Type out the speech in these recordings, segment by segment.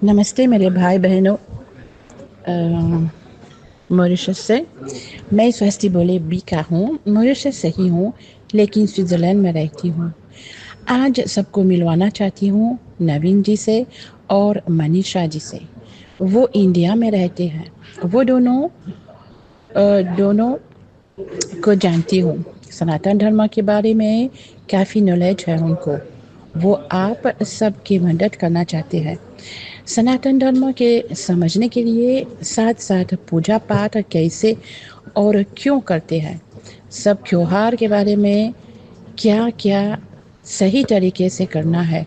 नमस्ते मेरे भाई बहनों। मॉरिशस से मैं स्वस्ति बोले बी का हूँ। मॉरिशस से ही हूँ लेकिन स्विट्ज़रलैंड में रहती हूँ। आज सबको मिलवाना चाहती हूँ नवीन जी से और मनीषा जी से। वो इंडिया में रहते हैं। वो दोनों को जानती हूँ। सनातन धर्म के बारे में काफ़ी नॉलेज है उनको। वो आप सबकी मदद करना चाहते हैं। सनातन धर्म के समझने के लिए साथ साथ पूजा पाठ कैसे और क्यों करते हैं, सब त्योहार के बारे में क्या क्या सही तरीके से करना है।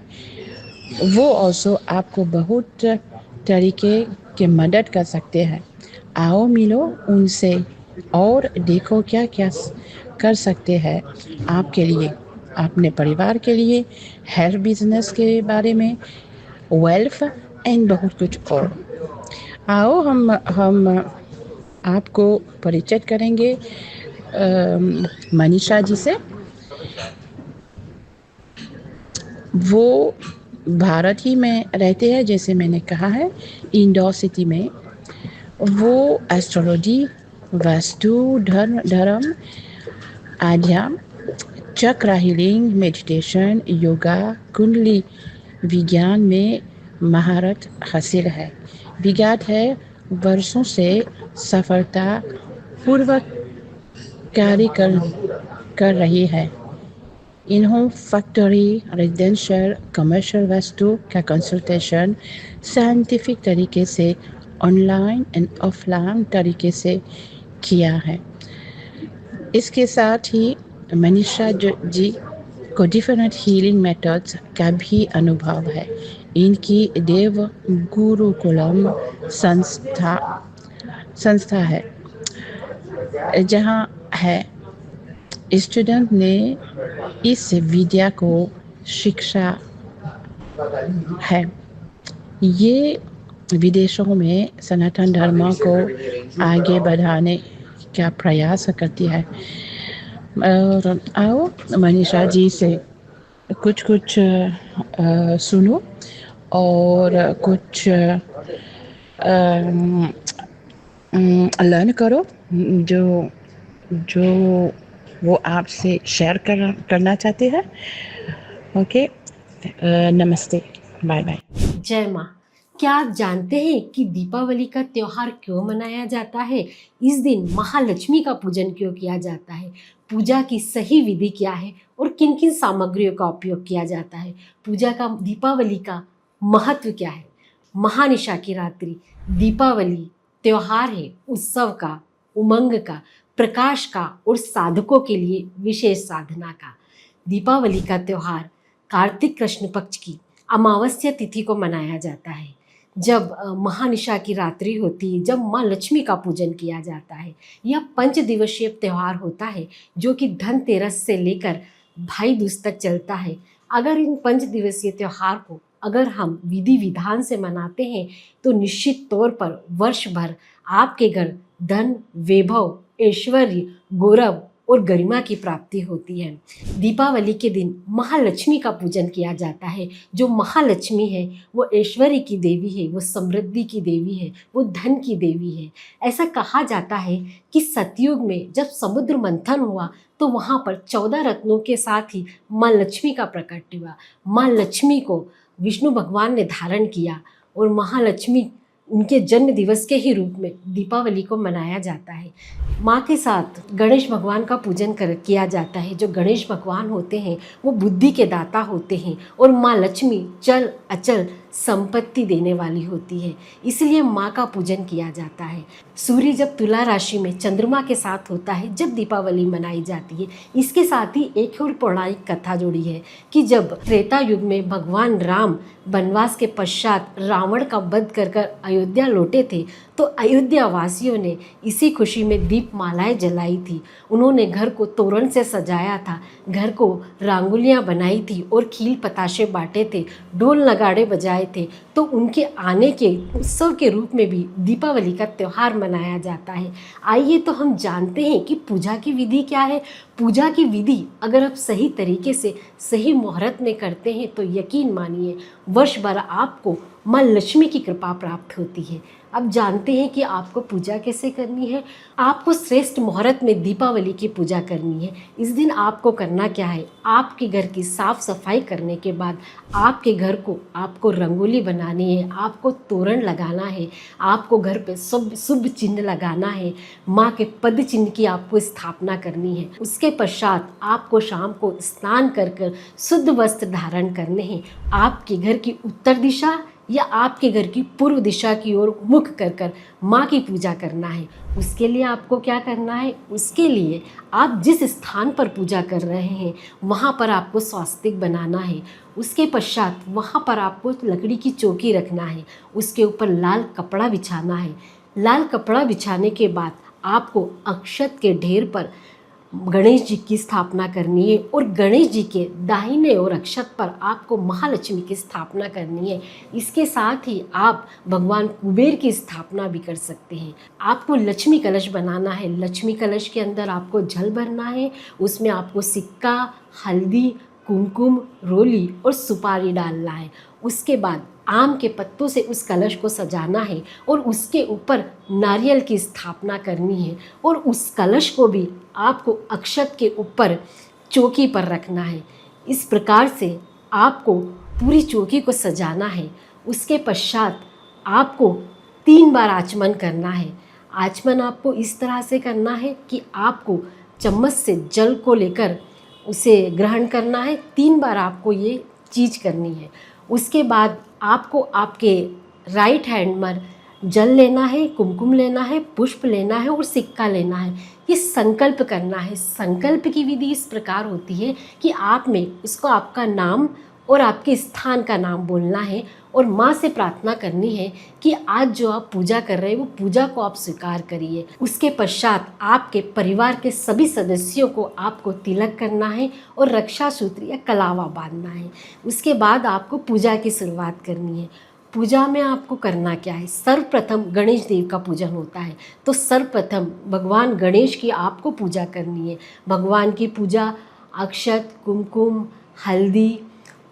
वो ऑल्सो आपको बहुत तरीके के मदद कर सकते हैं। आओ मिलो उनसे और देखो क्या क्या कर सकते हैं आपके लिए, अपने परिवार के लिए, हेल्थ बिजनेस के बारे में, वेल्थ एंड बहुत कुछ और। आओ हम आपको परिचित करेंगे मनीषा जी से। वो भारत ही में रहते हैं जैसे मैंने कहा है, इंदौर सिटी में। वो एस्ट्रोलॉजी, वास्तु धर्म, आध्यात्म, चक्र हीलिंग, मेडिटेशन, योगा, कुंडली विज्ञान में महारत हासिल है। विज्ञात है वर्षों से सफलता पूर्वक कार्य कर रही है। इन्हों फैक्ट्री, रेजिडेंशियल, कमर्शियल वास्तु का कंसल्टेशन साइंटिफिक तरीके से ऑनलाइन एंड ऑफलाइन तरीके से किया है। इसके साथ ही मनीषा जी को डिफरेंट हीलिंग मेथड्स का भी अनुभव है। इनकी देव गुरुकुलम संस्था है जहाँ है स्टूडेंट ने इस विद्या को शिक्षा है। ये विदेशों में सनातन धर्म को आगे बढ़ाने का प्रयास करती है। और आओ मनीषा जी से कुछ सुनो और कुछ लर्न करो जो जो वो आपसे शेयर करना चाहते हैं। ओके, नमस्ते, बाय बाय। जय माँ। क्या आप जानते हैं कि दीपावली का त्योहार क्यों मनाया जाता है? इस दिन महालक्ष्मी का पूजन क्यों किया जाता है? पूजा की सही विधि क्या है और किन किन सामग्रियों का उपयोग किया जाता है? पूजा का दीपावली का महत्व क्या है? महानिशा की रात्रि दीपावली त्योहार है उत्सव का, उमंग का, प्रकाश का और साधकों के लिए विशेष साधना का। दीपावली का त्योहार कार्तिक कृष्ण पक्ष की अमावस्या तिथि को मनाया जाता है, जब महानिशा की रात्रि होती है, जब माँ लक्ष्मी का पूजन किया जाता है। यह 5 दिवसीय त्यौहार होता है जो कि धनतेरस से लेकर भाई दूज तक चलता है। अगर इन 5 दिवसीय त्यौहार को अगर हम विधि विधान से मनाते हैं तो निश्चित तौर पर वर्ष भर आपके घर धन, वैभव, ऐश्वर्य, गौरव और गरिमा की प्राप्ति होती है। दीपावली के दिन महालक्ष्मी का पूजन किया जाता है। जो महालक्ष्मी है वो ऐश्वर्य की देवी है, वो समृद्धि की देवी है, वो धन की देवी है। ऐसा कहा जाता है कि सतयुग में जब समुद्र मंथन हुआ तो वहाँ पर 14 रत्नों के साथ ही माँ लक्ष्मी का प्रकट हुआ। माँ लक्ष्मी को विष्णु भगवान ने धारण किया और महालक्ष्मी उनके जन्म दिवस के ही रूप में दीपावली को मनाया जाता है। माँ के साथ गणेश भगवान का पूजन किया जाता है। जो गणेश भगवान होते हैं वो बुद्धि के दाता होते हैं और माँ लक्ष्मी चल अचल संपत्ति देने वाली होती है, इसलिए माँ का पूजन किया जाता है। सूर्य जब तुला राशि में चंद्रमा के साथ होता है जब दीपावली मनाई जाती है। इसके साथ ही एक और पौराणिक कथा जुड़ी है कि जब त्रेता युग में भगवान राम वनवास के पश्चात रावण का वध कर अयोध्या लौटे थे तो अयोध्या वासियों ने इसी खुशी में दीप मालाएं जलाई थी। उन्होंने घर को तोरण से सजाया था, घर को रंगोलियां बनाई थी और खील पताशे बांटे थे, ढोल नगाड़े बजाए थे, तो उनके आने के उत्सव के रूप में भी दीपावली का त्यौहार मनाया जाता है। आइए तो हम जानते हैं कि पूजा की विधि क्या है। पूजा की विधि अगर आप सही तरीके से सही मुहूर्त में करते हैं तो यकीन मानिए वर्ष भर आपको माँ लक्ष्मी की कृपा प्राप्त होती है। अब जानते हैं कि आपको पूजा कैसे करनी है। आपको श्रेष्ठ मुहूर्त में दीपावली की पूजा करनी है। इस दिन आपको करना क्या है, आपके घर की साफ सफाई करने के बाद आपके घर को आपको रंगोली बनानी है, आपको तोरण लगाना है, आपको घर पे शुभ शुभ चिन्ह लगाना है, माँ के पद चिन्ह की आपको स्थापना करनी है। उसके पश्चात आपको शाम को स्नान कर शुद्ध वस्त्र धारण करने हैं। आपके घर की उत्तर दिशा या आपके घर की पूर्व दिशा की ओर मुख कर माँ की पूजा करना है। उसके लिए आपको क्या करना है, उसके लिए आप जिस स्थान पर पूजा कर रहे हैं वहाँ पर आपको स्वास्तिक बनाना है। उसके पश्चात वहाँ पर आपको लकड़ी की चौकी रखना है, उसके ऊपर लाल कपड़ा बिछाना है। लाल कपड़ा बिछाने के बाद आपको अक्षत के ढेर पर गणेश जी की स्थापना करनी है और गणेश जी के दाहिने और अक्षत पर आपको महालक्ष्मी की स्थापना करनी है। इसके साथ ही आप भगवान कुबेर की स्थापना भी कर सकते हैं। आपको लक्ष्मी कलश बनाना है। लक्ष्मी कलश के अंदर आपको जल भरना है, उसमें आपको सिक्का, हल्दी, कुमकुम, रोली और सुपारी डालना है। उसके बाद आम के पत्तों से उस कलश को सजाना है और उसके ऊपर नारियल की स्थापना करनी है और उस कलश को भी आपको अक्षत के ऊपर चौकी पर रखना है। इस प्रकार से आपको पूरी चौकी को सजाना है। उसके पश्चात आपको 3 बार आचमन करना है। आचमन आपको इस तरह से करना है कि आपको चम्मच से जल को लेकर उसे ग्रहण करना है। 3 बार आपको ये चीज़ करनी है। उसके बाद आपको आपके राइट हैंड में जल लेना है, कुमकुम लेना है, पुष्प लेना है और सिक्का लेना है। ये संकल्प करना है। संकल्प की विधि इस प्रकार होती है कि आप में इसको आपका नाम और आपके स्थान का नाम बोलना है और माँ से प्रार्थना करनी है कि आज जो आप पूजा कर रहे हैं वो पूजा को आप स्वीकार करिए। उसके पश्चात आपके परिवार के सभी सदस्यों को आपको तिलक करना है और रक्षा सूत्र या कलावा बांधना है। उसके बाद आपको पूजा की शुरुआत करनी है। पूजा में आपको करना क्या है, सर्वप्रथम गणेश देव का पूजन होता है, तो सर्वप्रथम भगवान गणेश की आपको पूजा करनी है। भगवान की पूजा अक्षत, कुमकुम, हल्दी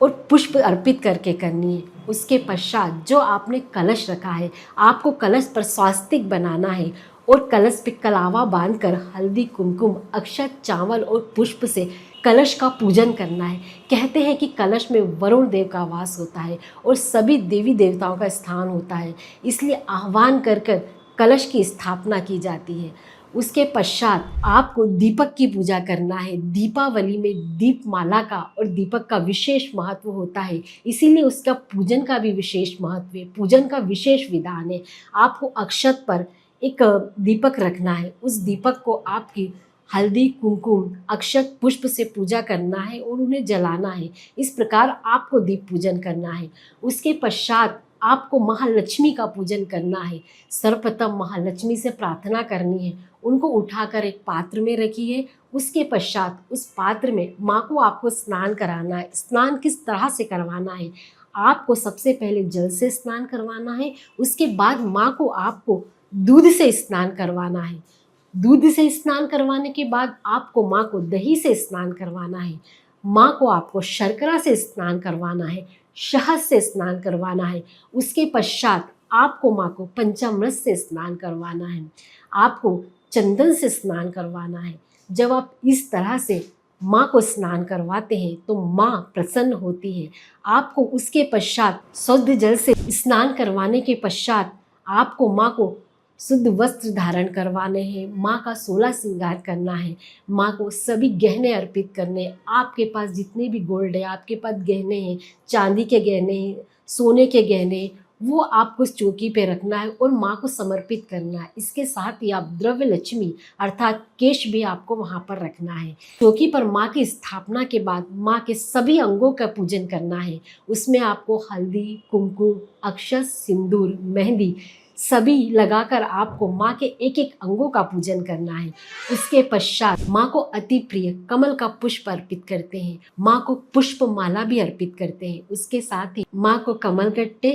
और पुष्प अर्पित करके करनी है। उसके पश्चात जो आपने कलश रखा है आपको कलश पर स्वास्तिक बनाना है और कलश पे कलावा बांधकर हल्दी, कुमकुम, अक्षत, चावल और पुष्प से कलश का पूजन करना है। कहते हैं कि कलश में वरुण देव का वास होता है और सभी देवी देवताओं का स्थान होता है, इसलिए आह्वान कर कलश की स्थापना की जाती है। उसके पश्चात आपको दीपक की पूजा करना है। दीपावली में दीपमाला का और दीपक का विशेष महत्व होता है, इसीलिए उसका पूजन का भी विशेष महत्व है, पूजन का विशेष विधान है। आपको अक्षत पर एक दीपक रखना है, उस दीपक को आपकी हल्दी, कुमकुम, अक्षत, पुष्प से पूजा करना है और उन्हें जलाना है। इस प्रकार आपको दीप पूजन करना है। उसके पश्चात आपको महालक्ष्मी का पूजन करना है। सर्वप्रथम महालक्ष्मी से प्रार्थना करनी है, उनको उठाकर एक पात्र में रखिए। उसके पश्चात उस पात्र में माँ को आपको स्नान कराना है। स्नान किस तरह से करवाना है, आपको सबसे पहले जल से स्नान करवाना है। उसके बाद माँ को आपको दूध से स्नान करवाना है। दूध से स्नान करवाने के बाद आपको माँ को दही से स्नान करवाना है। माँ को आपको शर्करा से स्नान करवाना है, शहद से स्नान करवाना है। उसके पश्चात आपको माँ को पंचामृत से स्नान करवाना है, आपको चंदन से स्नान करवाना है। जब आप इस तरह से माँ को स्नान करवाते हैं तो माँ प्रसन्न होती है। आपको उसके पश्चात शुद्ध जल से स्नान करवाने के पश्चात आपको माँ को शुद्ध वस्त्र धारण करवाने हैं, माँ का 16 श्रृंगार करना है, माँ को सभी गहने अर्पित करने। आपके पास जितने भी गोल्ड है, आपके पास गहने हैं, चांदी के गहने हैं, सोने के गहने, वो आपको उस चौकी पे रखना है और माँ को समर्पित करना है। इसके साथ ही आप द्रव्य लक्ष्मी अर्थात केश भी आपको वहाँ पर रखना है। चौकी पर माँ की स्थापना के बाद माँ के सभी अंगों का पूजन करना है। उसमें आपको हल्दी, कुमकुम, अक्षत, सिंदूर, मेहंदी सभी लगाकर आपको माँ के एक एक अंगों का पूजन करना है। उसके पश्चात माँ को अति प्रिय कमल का पुष्प अर्पित करते हैं, माँ को पुष्प माला भी अर्पित करते हैं। उसके साथ ही माँ को कमल गट्टे,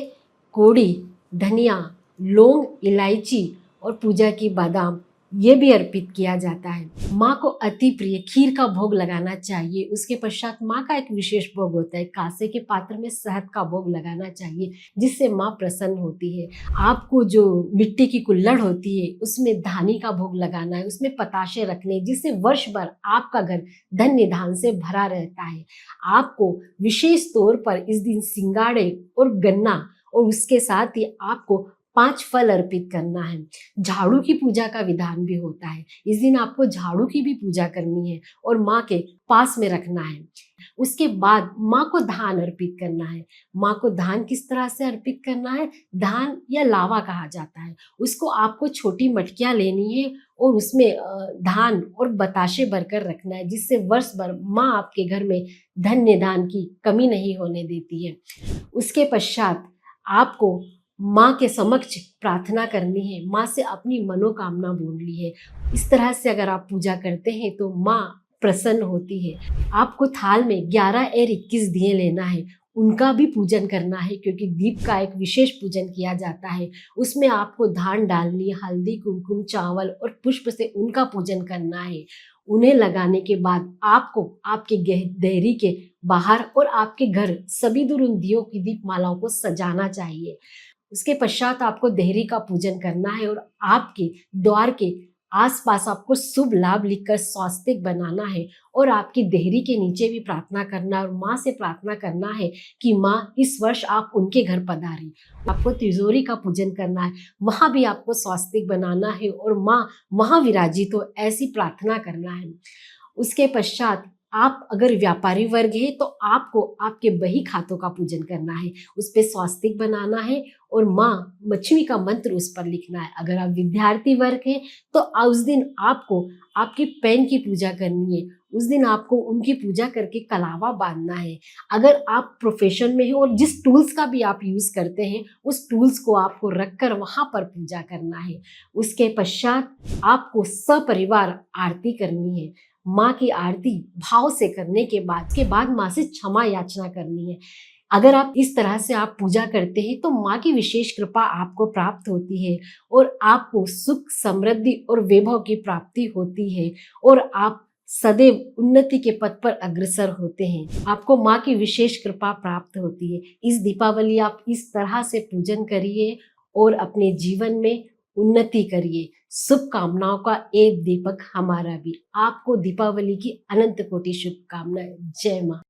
कोड़ी, धनिया, लौंग, इलायची और पूजा की बादाम ये भी अर्पित किया जाता है। माँ को अति प्रिय खीर का भोग लगाना चाहिए। उसके पश्चात माँ का एक विशेष भोग होता है, कांसे के पात्र में शहद का भोग लगाना चाहिए, जिससे माँ प्रसन्न होती है। आपको जो मिट्टी की कुल्हड़ होती है उसमें धानी का भोग लगाना है, उसमें पताशे रखने, जिससे वर्ष भर आपका घर धन्य धान से भरा रहता है। आपको विशेष तौर पर इस दिन सिंगाड़े और गन्ना और उसके साथ ही आपको 5 फल अर्पित करना है। झाड़ू की पूजा का विधान भी होता है। इस दिन आपको झाड़ू की भी पूजा करनी है और माँ के पास में रखना है। उसके बाद माँ को धान अर्पित करना है। माँ को धान किस तरह से अर्पित करना है? धान या लावा कहा जाता है। उसको आपको छोटी मटकियाँ लेनी है और उसमें धान और बताशे भरकर रखना है, जिससे वर्ष भर माँ आपके घर में धन्य धान की कमी नहीं होने देती है। उसके पश्चात आपको माँ के समक्ष प्रार्थना करनी है, माँ से अपनी मनोकामना बोलनी है। इस तरह से अगर आप पूजा करते हैं तो माँ प्रसन्न होती है। आपको थाल में 11 और 21 दिए लेना है, उनका भी पूजन करना है, क्योंकि दीप का एक विशेष पूजन किया जाता है। उसमें आपको धान डालनी, हल्दी, कुमकुम, चावल और पुष्प से उनका पूजन करना है। उन्हें लगाने के बाद आपको आपके देहरी के बाहर और आपके घर सभी दूर उन दियों की दीपमालाओं को सजाना चाहिए। उसके पश्चात आपको देहरी का पूजन करना है और आपके द्वार के आसपास आपको शुभ लाभ लिखकर स्वास्तिक बनाना है और आपकी देहरी के नीचे भी प्रार्थना करना और माँ से प्रार्थना करना है कि माँ इस वर्ष आप उनके घर पधारें। आपको तिजोरी का पूजन करना है, वहाँ भी आपको स्वास्तिक बनाना है और माँ वहाँ विराजित हो, ऐसी प्रार्थना करना है। उसके पश्चात आप अगर व्यापारी वर्ग है तो आपको आपके बही खातों का पूजन करना है, उस पर स्वास्तिक बनाना है और माँ लक्ष्मी का मंत्र उस पर लिखना है। अगर आप विद्यार्थी वर्ग है तो उस दिन आपको आपके पेन की पूजा करनी है, उस दिन आपको उनकी पूजा करके कलावा बांधना है। अगर आप प्रोफेशन में हो और जिस टूल्स का भी आप यूज करते हैं उस टूल्स को आपको रखकर वहां पर पूजा करना है। उसके पश्चात आपको सपरिवार आरती करनी है। माँ की आरती भाव से करने के बाद माँ से क्षमा याचना करनी है। अगर आप इस तरह से आप पूजा करते हैं तो माँ की विशेष कृपा आपको प्राप्त होती है और आपको सुख, समृद्धि और वैभव की प्राप्ति होती है और आप सदैव उन्नति के पथ पर अग्रसर होते हैं। आपको माँ की विशेष कृपा प्राप्त होती है। इस दीपावली आप इस तरह से पूजन करिए और अपने जीवन में उन्नति करिए। शुभकामनाओं का एक दीपक हमारा भी। आपको दीपावली की अनंत कोटि शुभकामनाएं। जय माँ।